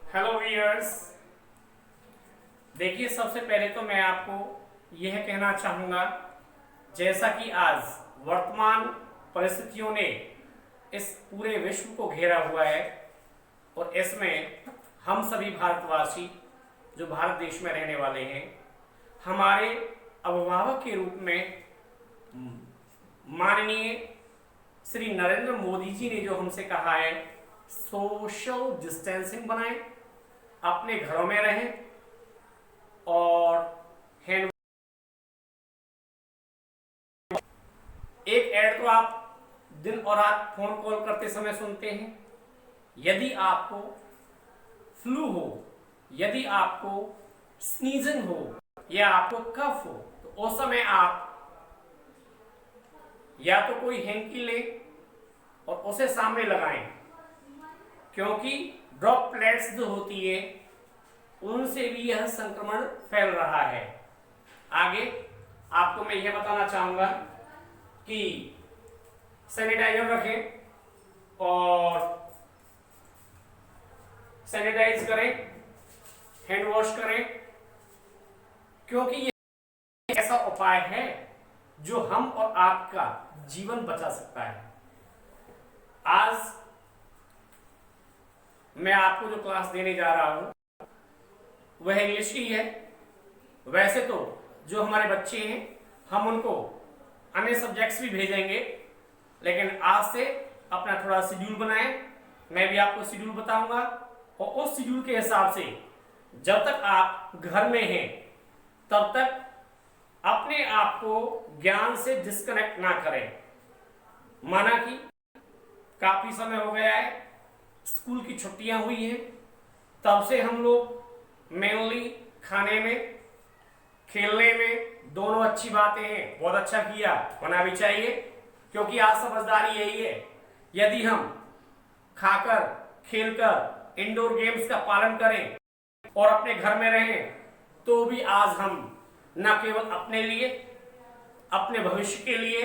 Hello viewers. देखिए, सबसे पहले तो मैं आपको यह कहना चाहूँगा, जैसा कि आज वर्तमान परिस्थितियों ने इस पूरे विश्व को घेरा हुआ है और इसमें हम सभी भारतवासी जो भारत देश में रहने वाले हैं, हमारे अभिभावक के रूप में माननीय श्री नरेंद्र मोदी जी ने जो हमसे कहा है, सोशल डिस्टेंसिंग बनाएं, अपने घरों में रहें और हैंड एक ऐड तो आप दिन और रात फोन कॉल करते समय सुनते हैं। यदि आपको फ्लू हो, यदि आपको स्नीजिंग हो या आपको कफ हो, तो उस समय आप या तो कोई हैंकी लें और उसे सामने लगाएं, क्योंकि ड्रॉपलेट्स जो होती है उनसे भी यह संक्रमण फैल रहा है। आगे आपको मैं यह बताना चाहूंगा कि सैनिटाइजर रखें और सैनिटाइज करें, हैंड वॉश करें, क्योंकि यह ऐसा उपाय है जो हम और आपका जीवन बचा सकता है। आज मैं आपको जो क्लास देने जा रहा हूं वह इंग्लिश की है। वैसे तो जो हमारे बच्चे हैं हम उनको अन्य सब्जेक्ट्स भी भेजेंगे, लेकिन आज से अपना थोड़ा शेड्यूल बनाएं। मैं भी आपको शेड्यूल बताऊंगा और उस शेड्यूल के हिसाब से जब तक आप घर में हैं तब तक अपने आप को ज्ञान से डिस्कनेक्ट ना करें। माना कि काफी समय हो गया है, स्कूल की छुट्टियां हुई हैं, तब से हम लोग मेनली खाने में, खेलने में, दोनों अच्छी बातें हैं, बहुत अच्छा किया, होना भी चाहिए, क्योंकि आज समझदारी यही है। यदि हम खाकर, खेलकर, इंडोर गेम्स का पालन करें और अपने घर में रहें, तो भी आज हम न केवल अपने लिए, अपने भविष्य के लिए,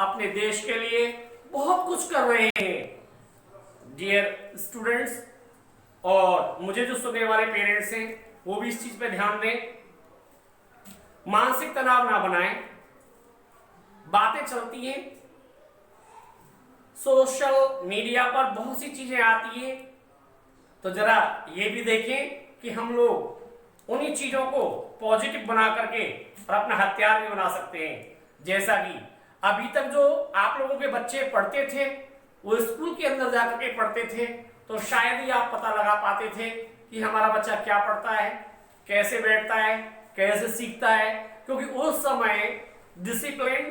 अपने देश के लिए बहुत कुछ कर रहे हैं। डियर स्टूडेंट्स, और मुझे जो सुनने वाले पेरेंट्स हैं वो भी इस चीज पे ध्यान दें। मानसिक तनाव ना बनाएं। बातें चलती हैं, सोशल मीडिया पर बहुत सी चीजें आती हैं, तो जरा ये भी देखें कि हम लोग उन्हीं चीजों को पॉजिटिव बना करके और अपना हथियार भी बना सकते हैं। जैसा कि अभी तक जो आप लोगों के बच्चे पढ़ते थे वो स्कूल के अंदर जाकर के पढ़ते थे, तो शायद ही आप पता लगा पाते थे कि हमारा बच्चा क्या पढ़ता है, कैसे बैठता है, कैसे सीखता है, क्योंकि उस समय डिसिप्लिन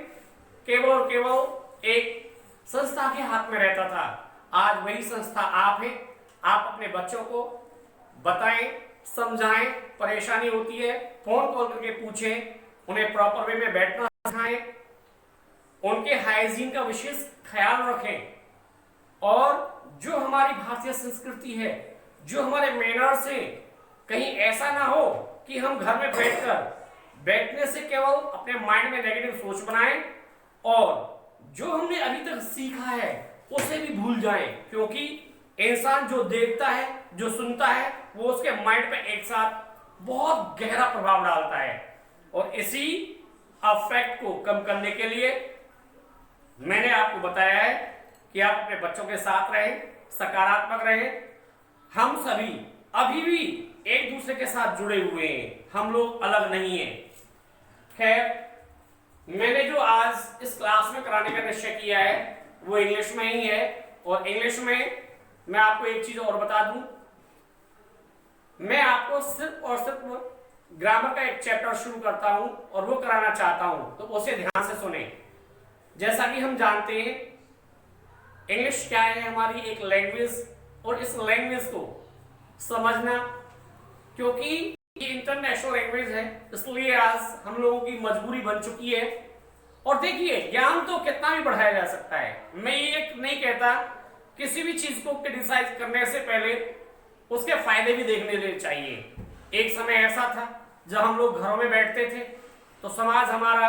केवल और केवल एक संस्था के हाथ में रहता था। आज वही संस्था आप हैं। आप अपने बच्चों को बताएं, समझाएं, परेशानी होती है फोन कॉल करके पूछें, उन्हें प्रॉपर वे में बैठना सिखाएं, उनके हाइजीन का विशेष ख्याल रखें, और जो हमारी भारतीय संस्कृति है, जो हमारे मैनर्स हैं, कहीं ऐसा ना हो कि हम घर में बैठने से केवल अपने माइंड में नेगेटिव सोच बनाएं और जो हमने अभी तक सीखा है उसे भी भूल जाएं, क्योंकि इंसान जो देखता है, जो सुनता है, वो उसके माइंड पे एक साथ बहुत गहरा प्रभाव डालता है। और इसी अफेक्ट को कम करने के लिए मैंने आपको बताया है कि आप अपने बच्चों के साथ रहें, सकारात्मक रहें। हम सभी अभी भी एक दूसरे के साथ जुड़े हुए हैं, हम लोग अलग नहीं हैं। खैर, मैंने जो आज इस क्लास में कराने का निश्चय किया है वो इंग्लिश में ही है, और इंग्लिश में मैं आपको एक चीज और बता दूं, मैं आपको सिर्फ और सिर्फ ग्रामर का एक चैप्टर शुरू करता हूं और वो कराना चाहता हूं, तो उसे ध्यान से सुने। जैसा कि हम जानते हैं इंग्लिश क्या है, हमारी एक लैंग्वेज, और इस लैंग्वेज को समझना, क्योंकि ये इंटरनेशनल लैंग्वेज है, इसलिए आज हम लोगों की मजबूरी बन चुकी है। और देखिए, ज्ञान तो कितना भी बढ़ाया जा सकता है। मैं ये नहीं कहता, किसी भी चीज को क्रिटिसाइज करने से पहले उसके फायदे भी देखने चाहिए। एक समय ऐसा था जब हम लोग घरों में बैठते थे तो समाज हमारा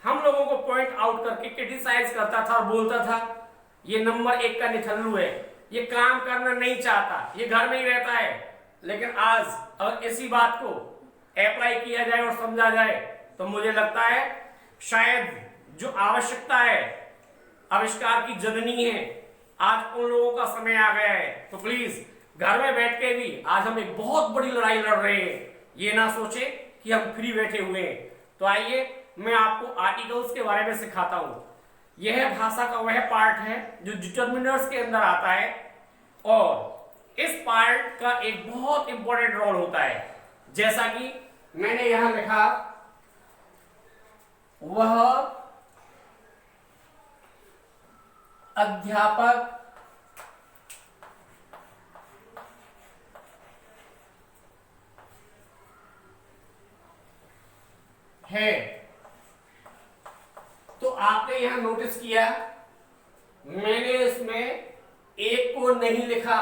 हम लोगों को पॉइंट आउट करके क्रिटिसाइज करता था और बोलता था ये नंबर 1 का निठल्लू है, ये काम करना नहीं चाहता, ये घर में ही रहता है, लेकिन आज अगर इसी बात को अप्लाई किया जाए और समझा जाए तो मुझे लगता है शायद जो आवश्यकता है आविष्कार की जननी है, आज उन लोगों का समय आ गया है। तो प्लीज घर में बैठ के भी आज हम एक बहुत बड़ी लड़ाई लड़ रहे हैं, ये ना सोचे कि हम फ्री बैठे हुए हैं। तो आइए मैं आपको आर्टिकल्स के बारे में सिखाता हूं। यह भाषा का वह पार्ट है जो डिटर्मिनर्स के अंदर आता है और इस पार्ट का एक बहुत इंपॉर्टेंट रोल होता है। जैसा कि मैंने यहां लिखा, वह अध्यापक है। तो आपने यहां नोटिस किया मैंने इसमें एक को नहीं लिखा।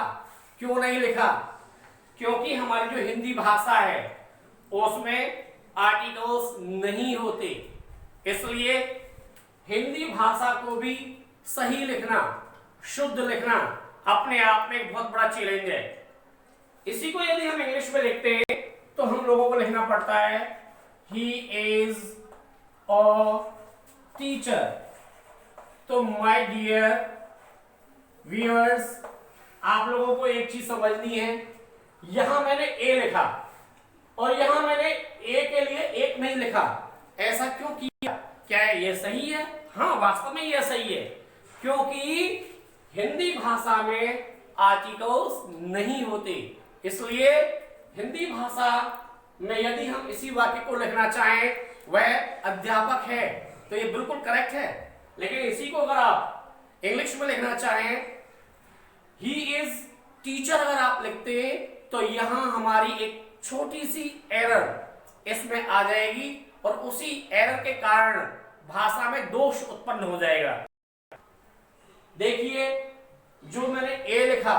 क्यों नहीं लिखा? क्योंकि हमारी जो हिंदी भाषा है उसमें आर्टिकल्स नहीं होते, इसलिए हिंदी भाषा को भी सही लिखना, शुद्ध लिखना अपने आप में एक बहुत बड़ा चैलेंज है। इसी को यदि हम इंग्लिश में लिखते हैं तो हम लोगों को लिखना पड़ता है ही इज अ टीचर। तो माय डियर व्यूअर्स, आप लोगों को एक चीज समझनी है, यहां मैंने ए लिखा और यहां मैंने ए के लिए एक नहीं लिखा। ऐसा क्यों किया? क्या ये सही है? हाँ, वास्तव में यह सही है, क्योंकि हिंदी भाषा में आर्टिकल्स नहीं होते। इसलिए हिंदी भाषा में यदि हम इसी वाक्य को लिखना चाहें वह अध्यापक है तो ये बिल्कुल करेक्ट है। लेकिन इसी को अगर आप इंग्लिश में लिखना चाहें ही इज टीचर अगर आप लिखते हैं तो यहां हमारी एक छोटी सी एरर इसमें आ जाएगी और उसी एरर के कारण भाषा में दोष उत्पन्न हो जाएगा। देखिए जो मैंने ए लिखा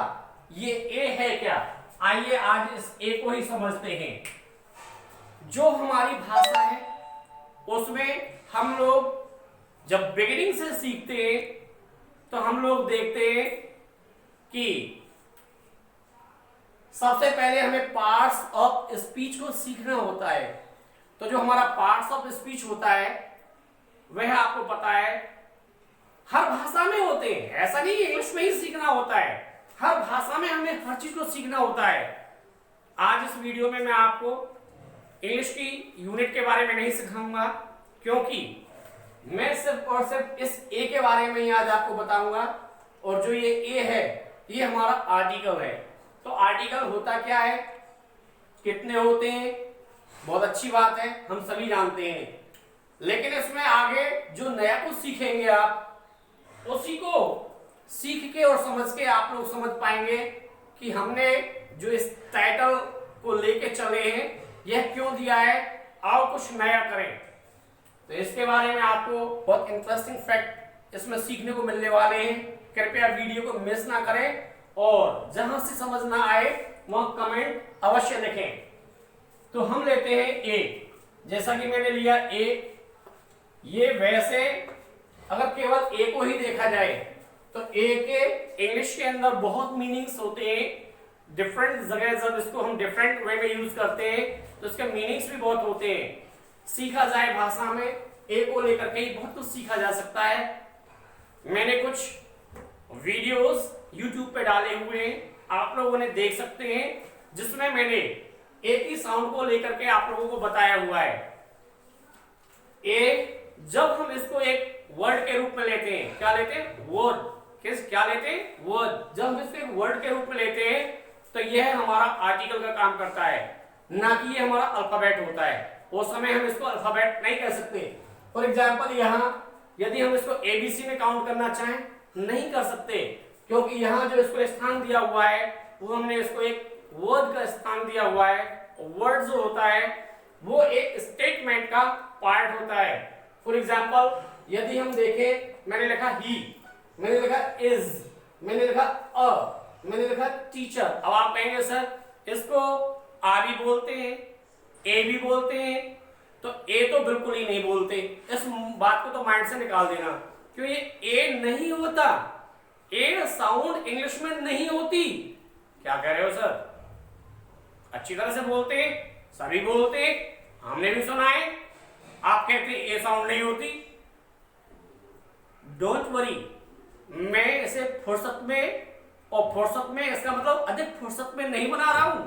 ये ए है क्या? आइए आज इस ए को ही समझते हैं। जो हमारी भाषा है उसमें हम लोग जब बिगिनिंग से सीखते हैं तो हम लोग देखते हैं कि सबसे पहले हमें पार्ट्स ऑफ स्पीच को सीखना होता है। तो जो हमारा पार्ट्स ऑफ स्पीच होता है वह आपको पता है हर भाषा में होते हैं, ऐसा नहीं इंग्लिश में ही सीखना होता है, हर भाषा में हमें हर चीज को सीखना होता है। आज इस वीडियो में मैं आपको इंग्लिश की यूनिट के बारे में नहीं सिखाऊंगा, क्योंकि मैं सिर्फ और सिर्फ इस ए के बारे में ही आज आपको बताऊंगा। और जो ये ए है ये हमारा आर्टिकल है। तो आर्टिकल होता क्या है, कितने होते हैं, बहुत अच्छी बात है, हम सभी जानते हैं। लेकिन इसमें आगे जो नया कुछ सीखेंगे आप उसी को सीख के और समझ के आप लोग समझ पाएंगे कि हमने जो इस टाइटल को लेके चले हैं यह क्यों दिया है, आओ कुछ नया करें। तो इसके बारे में आपको बहुत इंटरेस्टिंग फैक्ट इसमें सीखने को मिलने वाले हैं। कृपया वीडियो को मिस ना करें और जहां से समझ ना आए वहां कमेंट अवश्य लिखें। तो हम लेते हैं ए, जैसा कि मैंने लिया ए। ये वैसे अगर केवल ए को ही देखा जाए तो ए के इंग्लिश के अंदर बहुत मीनिंग्स होते हैं। डिफरेंट जगह जब इसको हम डिफरेंट वे में यूज करते हैं तो इसके मीनिंग्स भी बहुत होते हैं। सीखा जाए भाषा में ए को लेकर के ही बहुत कुछ सीखा जा सकता है। मैंने कुछ वीडियोस YouTube पे डाले हुए हैं, आप लोगों ने देख सकते हैं, जिसमें मैंने ए की साउंड को लेकर के आप लोगों को बताया हुआ है। ए जब हम इसको एक वर्ड के रूप में लेते हैं, क्या लेते हैं? वर्ड। क्या लेते हैं? वर्ड। जब हम इसको एक वर्ड के रूप में लेते हैं तो यह हमारा आर्टिकल का काम करता है, ना कि ये हमारा अल्फाबेट होता है। उस समय हम इसको अल्फाबेट नहीं कह सकते। फॉर एग्जाम्पल यहाँ यदि हम इसको एबीसी में काउंट करना चाहें नहीं कर सकते, क्योंकि यहाँ जो इसको स्थान दिया हुआ है वो हमने इसको एक वर्ड का स्थान दिया हुआ है। वर्ड जो होता है वो एक स्टेटमेंट का पार्ट होता है। फॉर एग्जाम्पल यदि हम देखें, मैंने लिखा ही, मैंने लिखा इज, मैंने लिखा अ, मैंने लिखा टीचर। अब आप कहेंगे सर इसको आ भी बोलते हैं, ए भी बोलते हैं, तो ए तो बिल्कुल ही नहीं बोलते। इस बात को तो माइंड से निकाल देना, क्यों ये ए नहीं होता। ए साउंड इंग्लिश में नहीं होती। क्या कह रहे हो सर? अच्छी तरह से बोलते हैं, सभी बोलते हैं, हमने भी सुना है। आप कहते हैं ए साउंड नहीं होती, डोंट वरी, मैं इसे फुर्सत में, और फुर्सत में इसका मतलब अधिक फुर्सत में नहीं बना रहा हूं,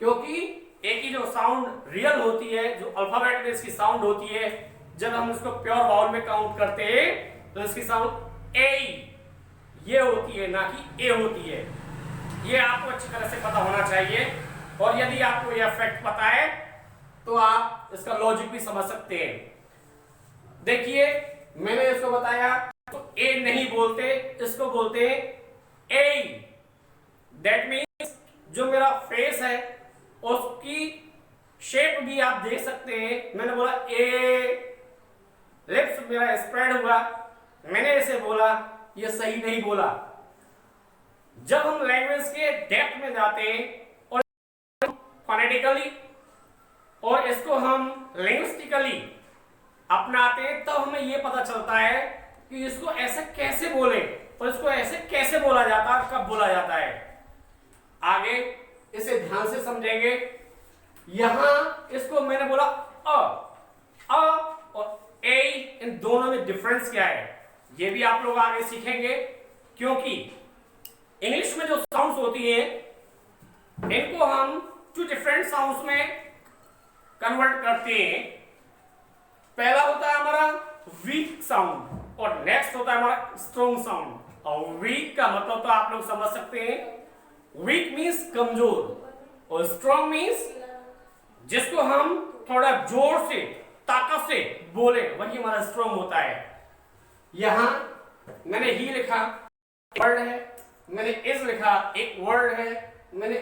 क्योंकि ए की जो साउंड रियल होती है, जो अल्फाबेट में इसकी साउंड होती है, जब हम इसको प्योर बाउल में काउंट करते हैं तो इसकी साउंड ए ये होती है, ना कि ए होती है। ये आपको अच्छी तरह से पता होना चाहिए, और यदि आपको यह फैक्ट पता है तो आप इसका लॉजिक भी समझ सकते हैं। देखिए मैंने इसको बताया, तो ए नहीं बोलते, इसको बोलते हैं ए। दैट मीन्स जो मेरा फेस है उसकी शेप भी आप देख सकते हैं। मैंने बोला ए, लिप्स मेरा स्प्रेड हुआ, मैंने इसे बोला, ये सही नहीं बोला। जब हम लैंग्वेज के डेप्थ में जाते हैं और फोनेटिकली और इसको हम लिंग्विस्टिकली अपनाते हैं, तब हमें यह पता चलता है कि इसको ऐसे कैसे बोले और इसको ऐसे कैसे बोला जाता है, कब बोला जाता है। आगे इसे ध्यान से समझेंगे। यहां इसको मैंने बोला अ और ए, इन दोनों में डिफरेंस क्या है ये भी आप लोग आगे सीखेंगे, क्योंकि इंग्लिश में जो साउंड्स होती हैं इनको हम टू डिफरेंट साउंड्स में कन्वर्ट करते हैं। पहला होता है हमारा वीक साउंड और नेक्स्ट होता है हमारा स्ट्रॉन्ग साउंड। और वीक का मतलब तो आप लोग समझ सकते हैं, वीक मीन्स कमजोर, और स्ट्रॉन्ग मीन्स जिसको हम थोड़ा जोर से ताकत से बोले, वही हमारा स्ट्रॉन्ग होता है। यहां मैंने ही लिखा वर्ड है, मैंने इज लिखा एक वर्ड है, मैंने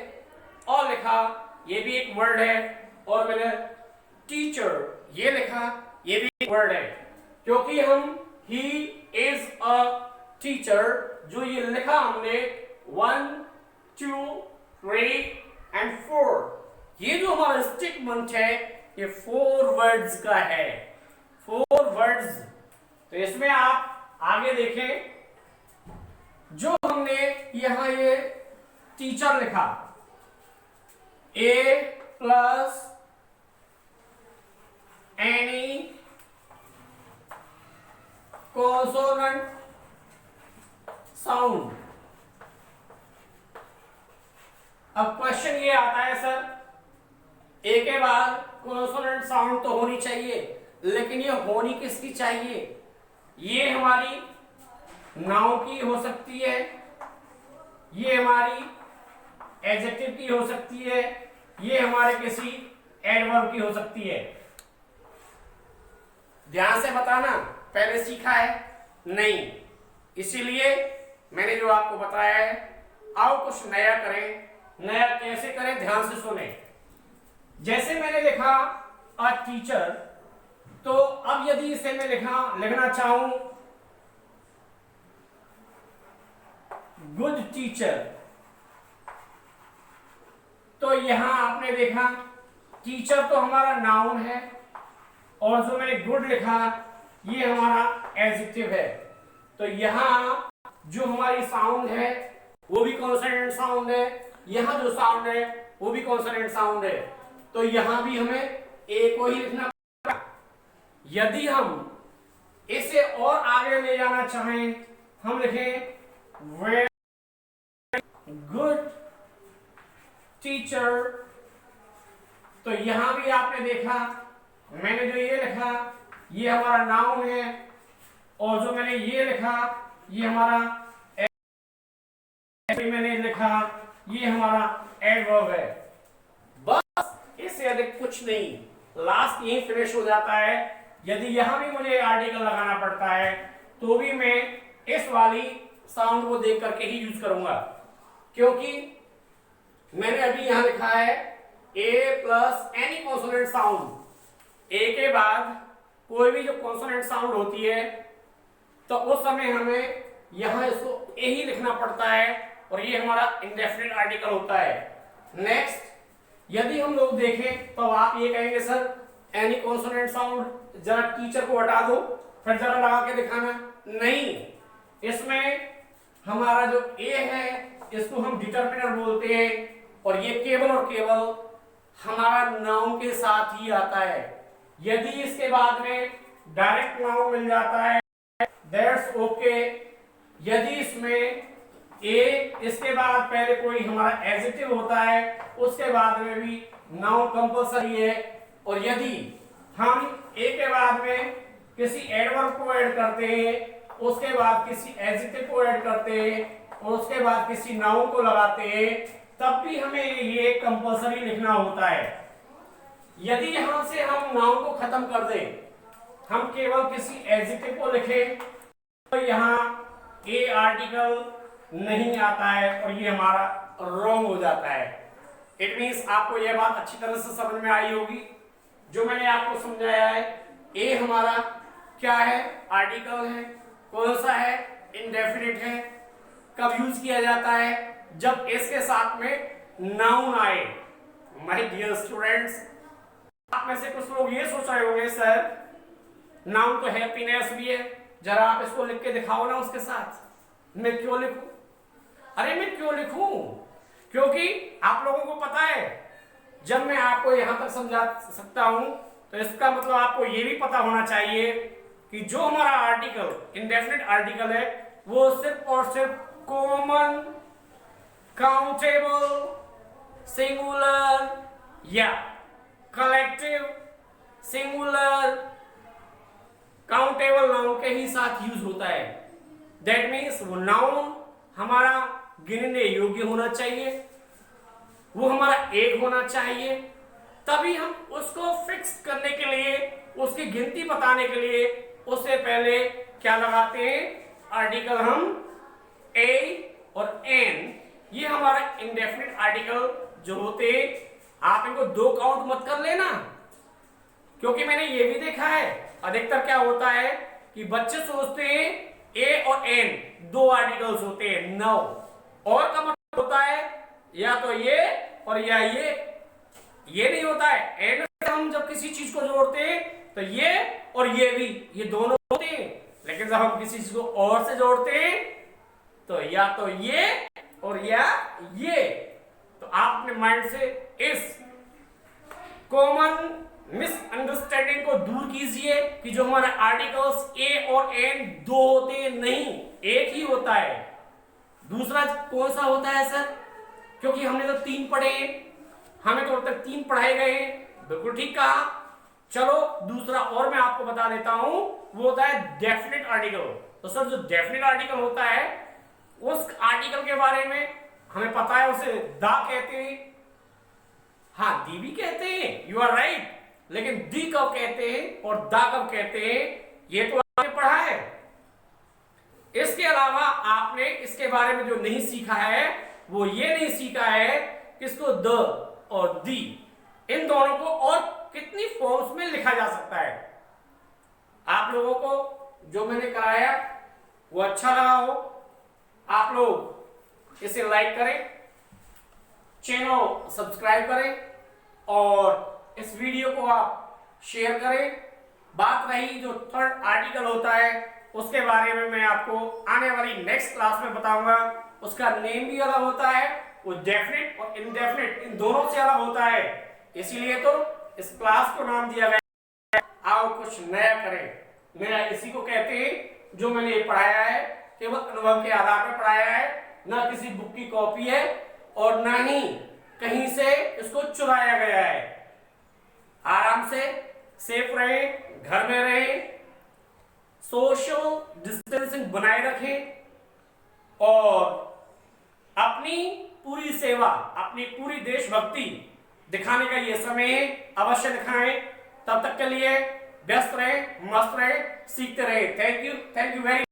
ऑल लिखा ये भी एक वर्ड है, और मैंने टीचर ये लिखा ये भी एक वर्ड है। क्योंकि हम ही इज अ टीचर, जो ये लिखा हमने 1 2 3 एंड 4, ये जो हमारा स्टेटमेंट है ये 4 वर्ड्स का है, 4 वर्ड्स। तो इसमें आप आगे देखें, जो हमने यहां ये टीचर लिखा ए प्लस एनी कॉन्सोनेंट साउंड। अब क्वेश्चन ये आता है सर, ए के बाद कॉन्सोनेंट साउंड तो होनी चाहिए, लेकिन ये होनी किसकी चाहिए? ये हमारी नाउन की हो सकती है, ये हमारी एडजेक्टिव की हो सकती है, ये हमारे किसी एडवर्ब की हो सकती है। ध्यान से बताना, पहले सीखा है नहीं, इसीलिए मैंने जो आपको बताया है, आओ कुछ नया करें। नया कैसे करें, ध्यान से सुने। जैसे मैंने लिखा अ टीचर, तो अब यदि इसे मैं लिखना चाहूं गुड टीचर, तो यहां आपने देखा टीचर तो हमारा नाउन है, और जो मैंने गुड लिखा ये हमारा एडजेक्टिव है। तो यहां जो हमारी साउंड है वो भी कॉन्सोनेंट साउंड है, यहां जो साउंड है वो भी कॉन्सोनेंट साउंड है। तो यहां भी हमें ए को ही लिखना पड़ेगा। यदि हम इसे और आगे ले जाना चाहें, हम लिखें वेरी गुड टीचर, तो यहां भी आपने देखा मैंने जो ये लिखा ये हमारा नाउन है, और जो मैंने ये लिखा ये हमारा मैंने लिखा ये हमारा एडवर्ब है। बस इससे अधिक कुछ नहीं, लास्ट यही फिनिश हो जाता है। यदि यहां भी मुझे आर्टिकल लगाना पड़ता है तो भी मैं इस वाली साउंड को देख करके ही यूज करूंगा, क्योंकि मैंने अभी यहां लिखा है ए प्लस एनी कॉन्सोनेंट साउंड। ए के बाद कोई भी जो कॉन्सोनेंट साउंड होती है तो उस समय हमें यहां इसको ए ही लिखना पड़ता है, और ये हमारा इंडेफिनिट आर्टिकल होता है। नेक्स्ट, यदि हम लोग देखें तो आप ये कहेंगे सर एनी कॉन्सोनेंट साउंड, जरा टीचर को हटा दो फिर जरा लगा के दिखाना। नहीं, इसमें हमारा जो ए है इसको हम डिटरमिनर बोलते हैं, और ये केवल और केवल हमारा नाउन के साथ ही आता है। यदि इसके बाद में डायरेक्ट नाउन मिल जाता है दैट्स ओके। यदि इसमें ए इसके बाद पहले कोई हमारा एडजेक्टिव होता है उसके बाद में भी नाउन कंपल्सरी है। और यदि हम ए के बाद में किसी एडवर्ब को ऐड करते हैं, उसके बाद किसी एडजेक्टिव को ऐड करते हैं और उसके बाद किसी नाउन को लगाते हैं, तब भी हमें ये कंपल्सरी लिखना होता है। यदि यहां से हम नाउन को खत्म कर दें, हम केवल किसी एडजेक्टिव को लिखें, तो यहाँ ए आर्टिकल नहीं आता है और ये हमारा रॉन्ग हो जाता है। इट मींस आपको यह बात अच्छी तरह से समझ में आई होगी जो मैंने आपको समझाया है। ए हमारा क्या है? आर्टिकल है। कौन सा है? इंडेफिनिट है। कब यूज किया जाता है? जब इसके साथ में नाउन आए। माय डियर स्टूडेंट्स, आप में से कुछ लोग ये सोच रहे होंगे सर नाउन तो हैप्पीनेस भी है, जरा आप इसको लिख के दिखाओ ना उसके साथ। मैं क्यों लिखूं? अरे मैं क्यों लिखूं? क्योंकि आप लोगों को पता है जब मैं आपको यहां तक समझा सकता हूं तो इसका मतलब आपको यह भी पता होना चाहिए कि जो हमारा आर्टिकल इंडेफिनिट आर्टिकल है वो सिर्फ और सिर्फ कॉमन, काउंटेबल, सिंगुलर या कलेक्टिव, सिंगुलर, काउंटेबल नाउन के ही साथ यूज होता है। दैट मीन्स वो नाउन हमारा गिनने योग्य होना चाहिए, वो हमारा एक होना चाहिए, तभी हम उसको फिक्स करने के लिए, उसकी गिनती बताने के लिए उससे पहले क्या लगाते हैं? आर्टिकल हम ए और एन। ये हमारा इंडेफिनिट आर्टिकल जो होते हैं, आप इनको दो काउंट मत कर लेना, क्योंकि मैंने ये भी देखा है अधिकतर क्या होता है कि बच्चे सोचते हैं ए और एन दो आर्टिकल्स होते हैं। नो, और का मतलब होता है या तो ये और या ये नहीं होता है। एन से हम जब किसी चीज को जोड़ते हैं तो ये और ये भी, ये दोनों होते हैं। लेकिन जब हम किसी चीज को और से जोड़ते हैं तो या तो ये और या ये। तो आप अपने माइंड से इस कॉमन मिसअंडरस्टैंडिंग को दूर कीजिए कि जो हमारे आर्टिकल्स ए और एन दो होते हैं, नहीं, एक ही होता है। दूसरा कौन सा होता है सर? क्योंकि हमने तो तीन पढ़े, हमें तो अब तक तीन पढ़ाए गए। बिल्कुल ठीक कहा। चलो दूसरा और मैं आपको बता देता हूं, वो होता है डेफिनेट आर्टिकल। तो सर जो डेफिनेट आर्टिकल होता है उस आर्टिकल के बारे में हमें पता है, उसे दा कहते हैं, हाँ दी भी कहते हैं, यू आर राइट। लेकिन दी कब कहते हैं और दा कब कहते हैं ये तो आपने पढ़ा है। इसके अलावा आपने इसके बारे में जो नहीं सीखा है वो ये नहीं सीखा है किसको द और दी इन दोनों को और कितनी फॉर्म्स में लिखा जा सकता है। आप लोगों को जो मैंने कराया वो अच्छा लगा हो, आप लोग इसे लाइक करें, चैनल सब्सक्राइब करें और इस वीडियो को आप शेयर करें। बात रही जो थर्ड आर्टिकल होता है उसके बारे में मैं आपको आने वाली नेक्स्ट क्लास में बताऊंगा। उसका नेम भी अलग होता है, वो डेफिनेट और इनडेफिनेट इन दोनों से अलग होता है। इसीलिए तो इस क्लास को नाम दिया गया है आओ कुछ नया करें। मेरा इसी को कहते हैं जो मैंने पढ़ाया है केवल अनुभव के आधार पर पढ़ाया है, ना किसी बुक की कॉपी है और ना ही कहीं से इसको चुराया गया है। आराम से सेफ रहे, घर में रहे, सोशल डिस्टेंसिंग बनाए रखें और अपनी पूरी सेवा, अपनी पूरी देशभक्ति दिखाने का ये समय है, अवश्य दिखाएं। तब तक के लिए व्यस्त रहे, मस्त रहे, सीखते रहे। Thank you very